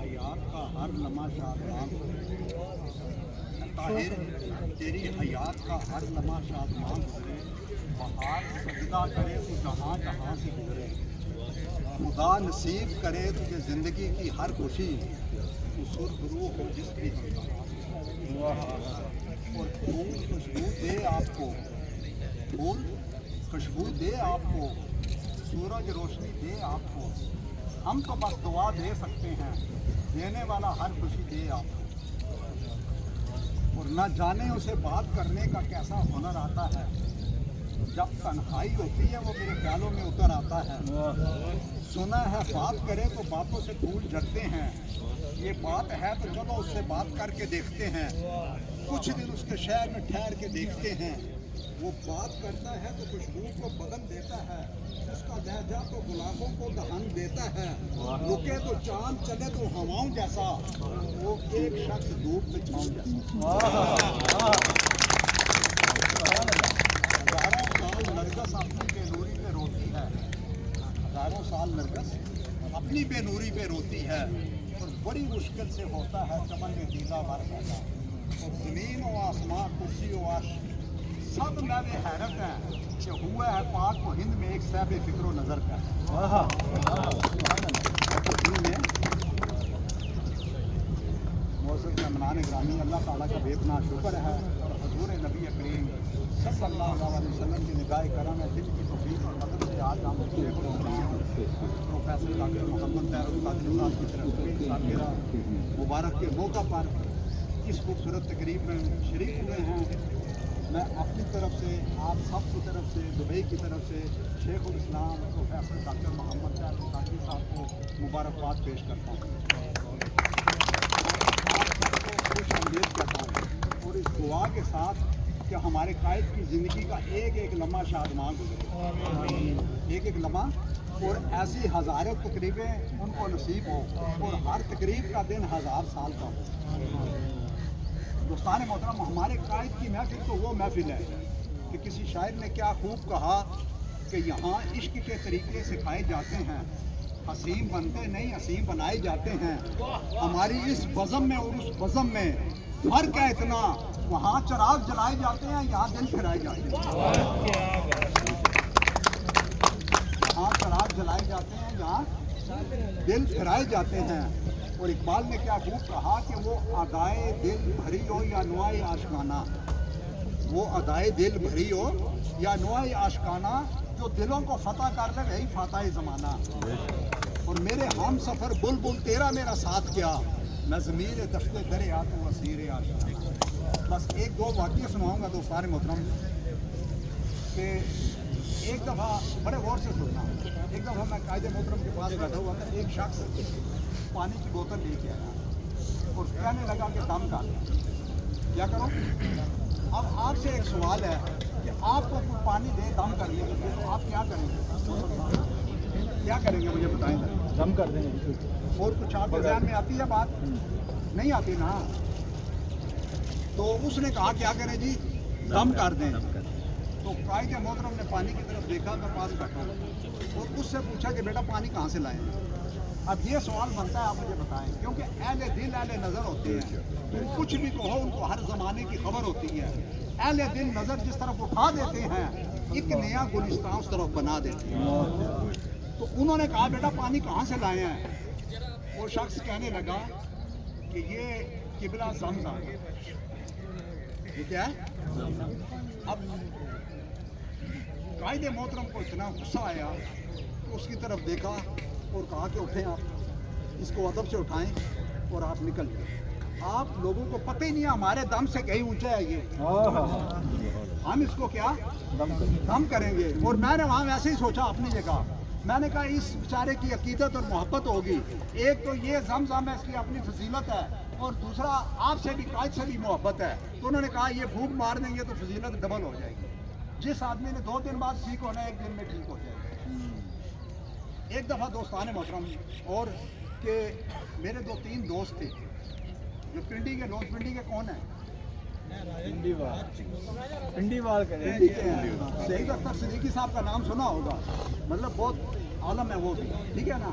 हयात का हर लम्हा शादमान ताहिर, तेरी हयात का हर लम्हा शादमान गुजरे, बहार सजदा करे तो जहाँ जहाँ से गुजरे, खुदा नसीब करे तुझे ज़िंदगी की हर खुशी, तू सुरखरू हो जिस भी और फूल खुशबू दे आपको, फूल खुशबू दे आपको, सूरज रोशनी दे आपको, हम तो बस दुआ दे सकते हैं, देने वाला हर खुशी दे आपको। और न जाने उसे बात करने का कैसा हुनर आता है, जब तन्हाई होती है वो मेरे ख्यालों में उतर आता है। सुना है बात करे तो बातों से फूल झड़ते हैं, ये बात है तो चलो उससे बात करके देखते हैं, कुछ दिन उसके शहर में ठहर के देखते हैं। वो बात करता है तो खुशबू को बदल देता है, उसका लहजा तो गुलाबों को दहन देता है, रुके तो चांद चले तो हवाओं जैसा, वो एक शख्स धूप में छाँव जैसा। हजारों साल नरगस अपनी बेनूरी पे रोती है, हजारों साल नरगस अपनी बेनूरी पे रोती है, और बड़ी मुश्किल से होता है चमन में दीदा वर पैदा। और ज़मीन व आसमां कुर्सी व अर्श सब में हैरत है कि हुआ है पाक को हिंद में एक सहब फिक्र नज़र का मौसम का मनान ग्रामी अल्लाह ताला का बेपना शुक्र है, और हजूर नबी करीम सल्लल्लाहु अलैहि वसल्लम की निगाह करम है, दिल की तौफीक और मदद से आज हम प्रोफेसर डॉक्टर मोहम्मद तैयब कादरी साहब की तरफ से सालगिरह मुबारक के मौका पर इस खूबसूरत तकरीब में शरीक हुए हैं। मैं अपनी तरफ से, आप सब की तरफ से, दुबई की तरफ से शेखुल इस्लाम प्रोफेसर डॉक्टर मोहम्मद तैयब कादरी साहब को मुबारकबाद पेश करता हूँ, आप सबको खुश आमदीद करता हूँ, और इस दुआ के साथ कि हमारे कायद की ज़िंदगी का एक एक लम्हा शादमान गुजरे, एक एक लम्हा, और ऐसी हज़ारों तकरीबें उनको नसीब हो, और हर तकरीब का दिन 1000 साल का हो। दोस्तान मोहतरम, हमारे कायद की महफिल तो वो महफिल है कि किसी शायर ने क्या खूब कहा कि यहाँ इश्क के तरीके सिखाए जाते हैं, हसीन बनते नहीं हसीन बनाए जाते हैं। हमारी इस बज़म में और उस बज़म में फ़र्क है इतना, वहाँ चिराग जलाए जाते हैं, यहाँ दिल फिराए जाते हैं। वहाँ चिराग जलाए जाते हैं, यहाँ दिल फिराए जाते हैं। और इकबाल ने क्या खूब कहा कि वो अदाए दिल भरी हो या नुआए आशिकाना, वो अदाए दिल भरी हो या नुआए आशिकाना, जो दिलों को फतह कर ले वही फातह ज़माना। और मेरे हम सफ़र बुलबुल तेरा मेरा साथ क्या, मैं ज़मीर दफ्ते दरे आ तो वसीर आशिकाना। बस एक दो वाक़िया सुनाऊँगा दोस्तान मोहतरम कि एक दफ़ा बड़े गौर से सुनना, एक दफ़ा मैं कायदे मोहतरम के पास बैठा हुआ था, एक शख्स पानी की बोतल लेके आया और कहने लगा कि दम कर, क्या करो। अब आपसे एक सवाल है कि आपको पानी दे दम करने के लिए, तो आप क्या करेंगे, क्या करेंगे मुझे बताएं। दम कर देंगे। और कुछ आपके ध्यान में आती है बात? नहीं आती ना। तो उसने कहा क्या करें जी, दम कर दें। तो कायदे मोहतरम ने पानी की तरफ देखा, मैं पास बैठा और उससे पूछा कि बेटा पानी कहाँ से लाएं। अब ये सवाल बनता है, आप मुझे बताएं, क्योंकि अहले दिल अहले नज़र होते हैं, तुम कुछ भी कहो उनको हर ज़माने की खबर होती है। अहले दिल नज़र जिस तरफ उठा देते हैं, एक नया गुलिस्तान उस तरफ बना देते हैं। तो उन्होंने कहा बेटा पानी कहाँ से लाए हैं। वो शख्स कहने लगा कि ये किबला ज़मज़म। ये क्या है? अब कायदे मोहतरम को इतना गुस्सा आया तो उसकी तरफ देखा और कहा कि उठें आप, इसको अदब से उठाएं और आप निकल जाएं। आप लोगों को पता ही नहीं है हमारे दम से कहीं ऊंचा है ये, हम इसको क्या दम करेंगे। और मैंने वहाँ वैसे ही सोचा अपनी जगह, मैंने कहा इस बेचारे की अकीदत और मोहब्बत होगी, एक तो ये ज़मज़म है, इसकी अपनी फजीलत है, और दूसरा आपसे भी कायद से भी मोहब्बत है। तो उन्होंने कहा ये भूख मार देंगे तो फजीलत डबल हो जाएगी। जिस आदमी ने 2 दिन बाद ठीक होना है, 1 दिन में ठीक हो जाएगा। एक दफ़ा दोस्तान मोहतरम और कि मेरे 2-3 दोस्त थे जो पिंडी के लोग, पिंडी के कौन है? पिंडीवाल करें। शहीद अख्तर सिद्दीकी साहब का नाम सुना होगा, मतलब बहुत आलम है वो भी, ठीक है ना।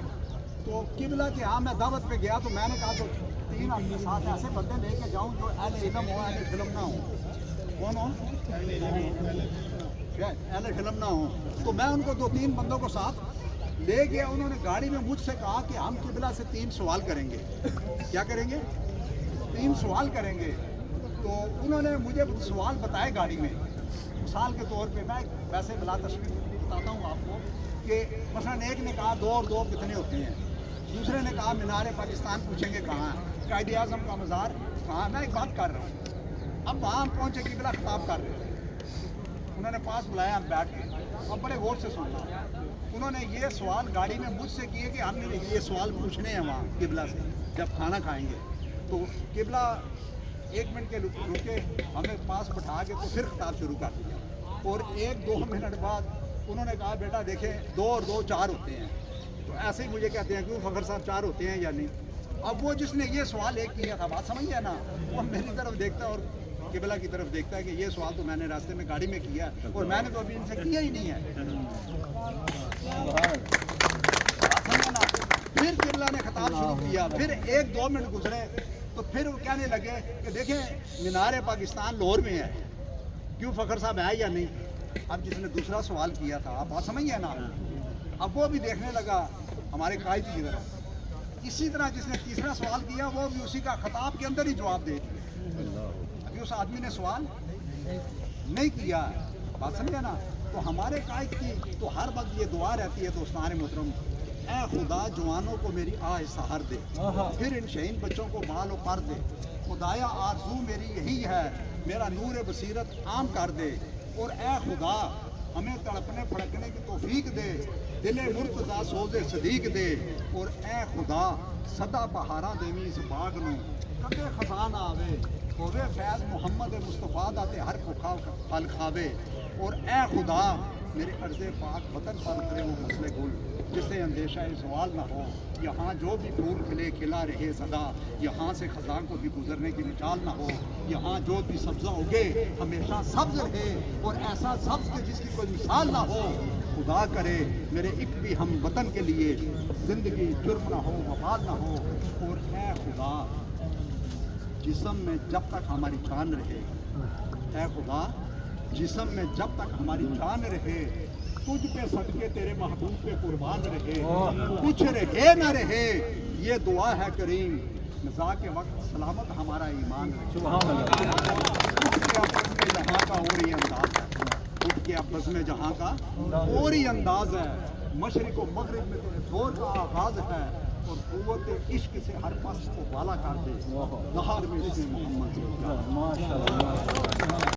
तो किबला के यहाँ मैं दावत पे गया तो मैंने कहा तो 3 अपने साथ ऐसे बंदे लेके जाऊँ जो अहले इल्म हो, अहले फिल्म ना हो। कौन हो? अहले फिल्म ना हो। तो मैं उनको 2-3 बंदों को साथ ले गया। उन्होंने गाड़ी में मुझसे कहा कि हम किबला से 3 सवाल करेंगे। क्या करेंगे? 3 सवाल करेंगे। तो उन्होंने मुझे सवाल बताए गाड़ी में। मिसाल के तौर पे मैं वैसे बिला तशरीफ बताता हूँ आपको कि मसलन एक ने कहा 2 और 2 कितने होते हैं, दूसरे ने कहा मीनार पाकिस्तान पूछेंगे कहाँ है, कायदे आज़म का मज़ार कहाँ। मैं एक बात कर रहा हूँ। अब वहाँ हम पहुँचे किबला खिताब कर रहे थे, उन्होंने पास बुलाया, हम बैठ गए। अब बड़े गौर से सुनना, उन्होंने ये सवाल गाड़ी में मुझसे किए कि हमने ये सवाल पूछने हैं वहाँ किबला से जब खाना खाएँगे। तो किबला 1 मिनट के रुके, हमें पास बैठा के तो फिर खिताब शुरू कर दिया। और 1-2 मिनट बाद उन्होंने कहा बेटा देखें 2 और 2 4 होते हैं। तो ऐसे ही मुझे कहते हैं क्यों फ़खर साहब 4 होते हैं या नहीं। अब वो जिसने ये सवाल एक किया था, बात समझ गया ना, वो मेरी तरफ देखता है और किबला की तरफ देखता है कि ये सवाल तो मैंने रास्ते में गाड़ी में किया और मैंने तो अभी इनसे किया ही नहीं है। फिर किबला ने खिताब शुरू किया। फिर 1-2 मिनट गुजरे तो फिर वो कहने लगे कि देखें मीनार पाकिस्तान लाहौर में है, क्यों फ़खर साहब है या नहीं। अब जिसने दूसरा सवाल किया था, आप बात समझिए ना, अब वो भी देखने लगा हमारे कायद की तरफ। इसी तरह जिसने तीसरा सवाल किया वो भी उसी का खिताब के अंदर ही जवाब दे दिया। अभी उस आदमी ने सवाल नहीं किया, बात समझे ना। तो हमारे कायद की तो हर वक्त ये दुआ रहती है दोस्तान मोहतरम, ऐ खुदा जवानों को मेरी आह सहार दे, फिर इन शहीन बच्चों को बाल और पर दे। खुदाया आरज़ू मेरी यही है, मेरा नूर बसीरत आम कर दे। और ऐ खुदा हमें तड़पने फड़कने की तौफीक दे, दिले मुर्तज़ा सोज़े सदीक दे। और ऐ खुदा सदा बहारा देवी इस बाग में, कदे खजाना आवे, होवे फैज़ मोहम्मद मुस्तफ़ा दाते हर भुखा फल खावे। और ऐ खुदा मेरे अर्ज़े पाक वतन पर उतरे वो मसले गुल, जिससे अंदेशा सवाल ना हो। यहाँ जो भी फूल खिले खिला रहे सदा, यहाँ से खज़ां को भी गुजरने की मिसाल ना हो। यहाँ जो भी सब्ज़ा उगे हमेशा सब्ज़ रहे, और ऐसा सब्ज़ के जिसकी कोई मिसाल ना हो। खुदा करे मेरे एक भी हम वतन के लिए ज़िंदगी जुर्म ना हो, वफाद ना हो। और ऐ खुदा जिस्म में जब तक हमारी जान रहे, ऐ खुदा जिस्म में जब तक हमारी जान रहे, तुझ पे सदके तेरे महबूब पे कुर्बान रहे। कुछ रहे न रहे ये दुआ है करीम, नज़ा के वक्त सलामत हमारा ईमान रहे। जहाँ का और ही अंदाज है, उठ के आपस में जहाँ का और ही अंदाज है। मशरिक़ व मग़रिब में तेरे जोर का आगाज़ है, और क़ुव्वत इश्क से हर पस को वाला कर दे। नहार में इसमें मोहम्मद